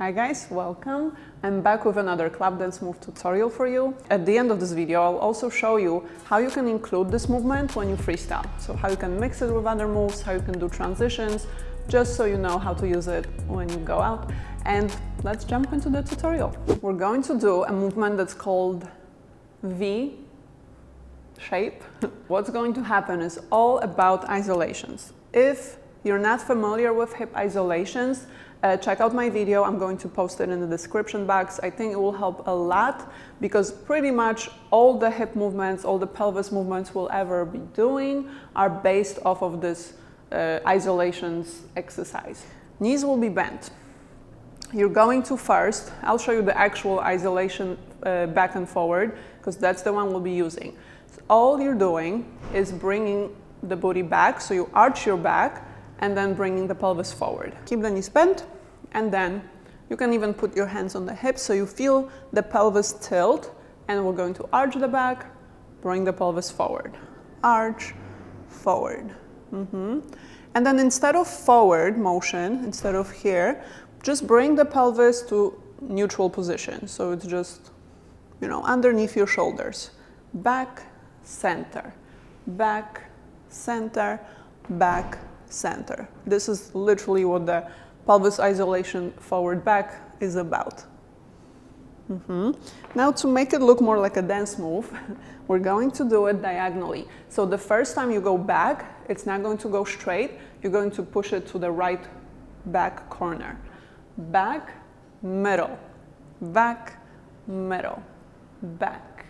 Hi guys, welcome. I'm back with another club dance move tutorial for you. At the end of this video, I'll also show you how you can include this movement when you freestyle. So how you can mix it with other moves, how you can do transitions, just so you know how to use it when you go out. And let's jump into the tutorial. We're going to do a movement that's called V shape. What's going to happen is all about isolations. If you're not familiar with hip isolations, check out my video. I'm going to post it in the description box. I think it will help a lot because pretty much all the hip movements, all the pelvis movements we'll ever be doing are based off of this isolations exercise. Knees will be bent. You're going to first, I'll show you the actual isolation back and forward because that's the one we'll be using. So all you're doing is bringing the booty back, so you arch your back and then bringing the pelvis forward. Keep the knees bent, and then you can even put your hands on the hips so you feel the pelvis tilt, and we're going to arch the back, bring the pelvis forward. Arch, forward. And then instead of forward motion, instead of here, just bring the pelvis to neutral position. So it's just, you know, underneath your shoulders. Back, center, back, center, back, center. This is literally what the pelvis isolation forward back is about. Now to make it look more like a dance move, we're going to do it diagonally. So the first time you go back, it's not going to go straight. You're going to push it to the right back corner. Back, middle, back, middle, back,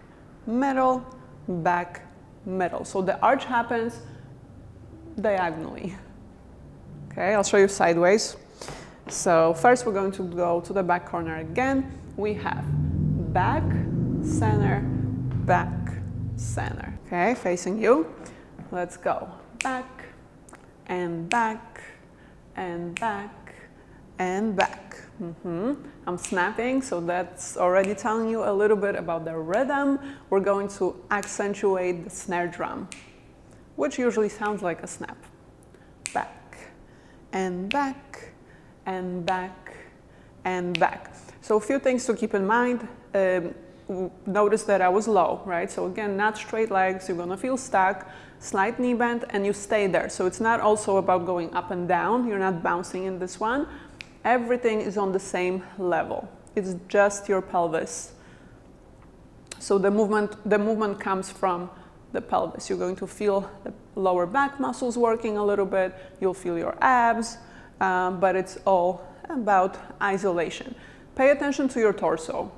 middle, back, middle. So the arch happens diagonally. Okay, I'll show you sideways. So first we're going to go to the back corner again. We have back, center, back, center. Okay, facing you. Let's go. Back, and back, and back, and back. I'm snapping, so that's already telling you a little bit about the rhythm. We're going to accentuate the snare drum, which usually sounds like a snap. Back, and back, and back, and back. So a few things to keep in mind. Notice that I was low, right? So again, not straight legs, you're gonna feel stuck, slight knee bend, and you stay there. So it's not also about going up and down, you're not bouncing in this one. Everything is on the same level. It's just your pelvis. So the movement comes from the pelvis. You're going to feel the lower back muscles working a little bit. You'll feel your abs, but it's all about isolation. Pay attention to your torso.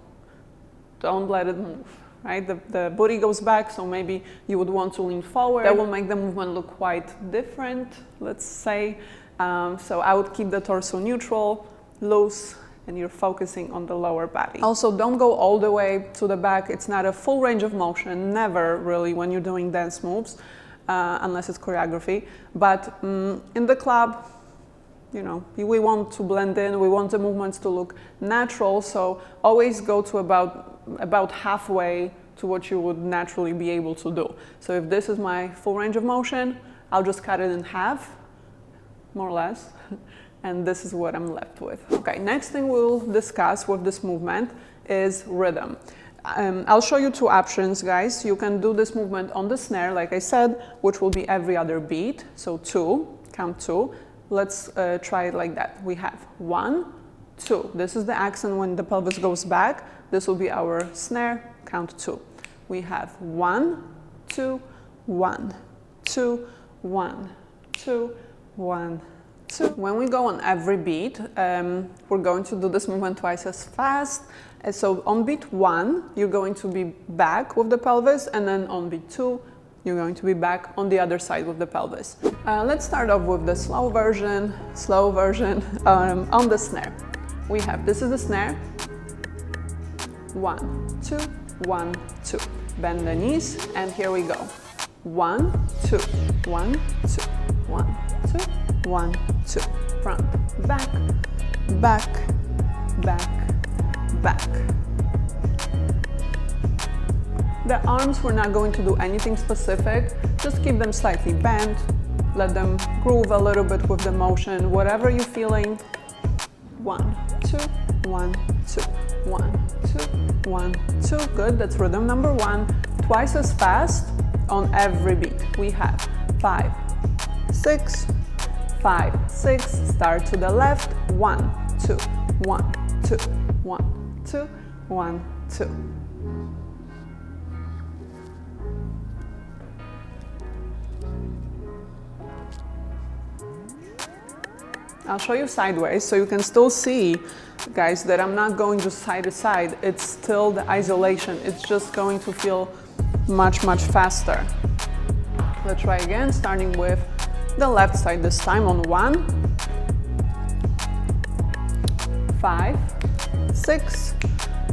Don't let it move, right? The booty goes back, so maybe you would want to lean forward. That will make the movement look quite different, let's say. So I would keep the torso neutral, loose, and you're focusing on the lower body. Also, don't go all the way to the back. It's not a full range of motion, never really when you're doing dance moves, unless it's choreography. But in the club, you know, we want to blend in, we want the movements to look natural, so always go to about halfway to what you would naturally be able to do. So if this is my full range of motion, I'll just cut it in half, more or less, and this is what I'm left with. Okay, next thing we'll discuss with this movement is rhythm. I'll show you two options, guys. You can do this movement on the snare, like I said, which will be every other beat. So count two. Let's try it like that. We have 1, 2. This is the accent when the pelvis goes back. This will be our snare, count 2. We have 1, 2, 1, 2, 1, 2, 1, 2. When we go on every beat, we're going to do this movement twice as fast. So on beat 1, you're going to be back with the pelvis, and then on beat 2, you're going to be back on the other side with the pelvis. Let's start off with the slow version on the snare. We have, this is the snare. 1, 2, 1, 2. Bend the knees, and here we go. 1, 2, 1, 2, 1, 2, 1, 2. Front, back, back, back, back. The arms, we're not going to do anything specific. Just keep them slightly bent. Let them groove a little bit with the motion. Whatever you're feeling. 1, 2, 1, 2, 1, 2, 1, 2. Good, that's rhythm number 1. Twice as fast on every beat. We have 5, 6, 5, 6. Start to the left. 1, 2, 1, 2, 1, 2, 1, 2. I'll show you sideways so you can still see, guys, that I'm not going just side to side. It's still the isolation. It's just going to feel much, much faster. Let's try again, starting with the left side this time on 1, 5, 6,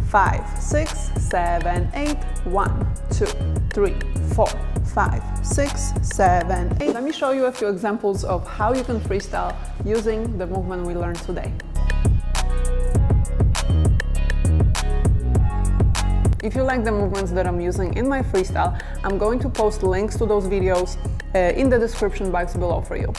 5, 6, 7, 8, 1, 2, 3, 4, 5, 6, 7, 8. Let me show you a few examples of how you can freestyle using the movement we learned today. If you like the movements that I'm using in my freestyle, I'm going to post links to those videos in the description box below for you.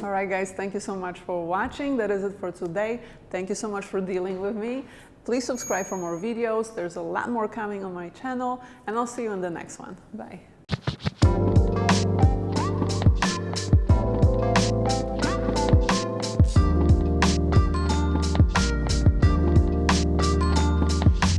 Alright guys, thank you so much for watching. That is it for today. Thank you so much for dealing with me. Please subscribe for more videos. There's a lot more coming on my channel, and I'll see you in the next one. Bye.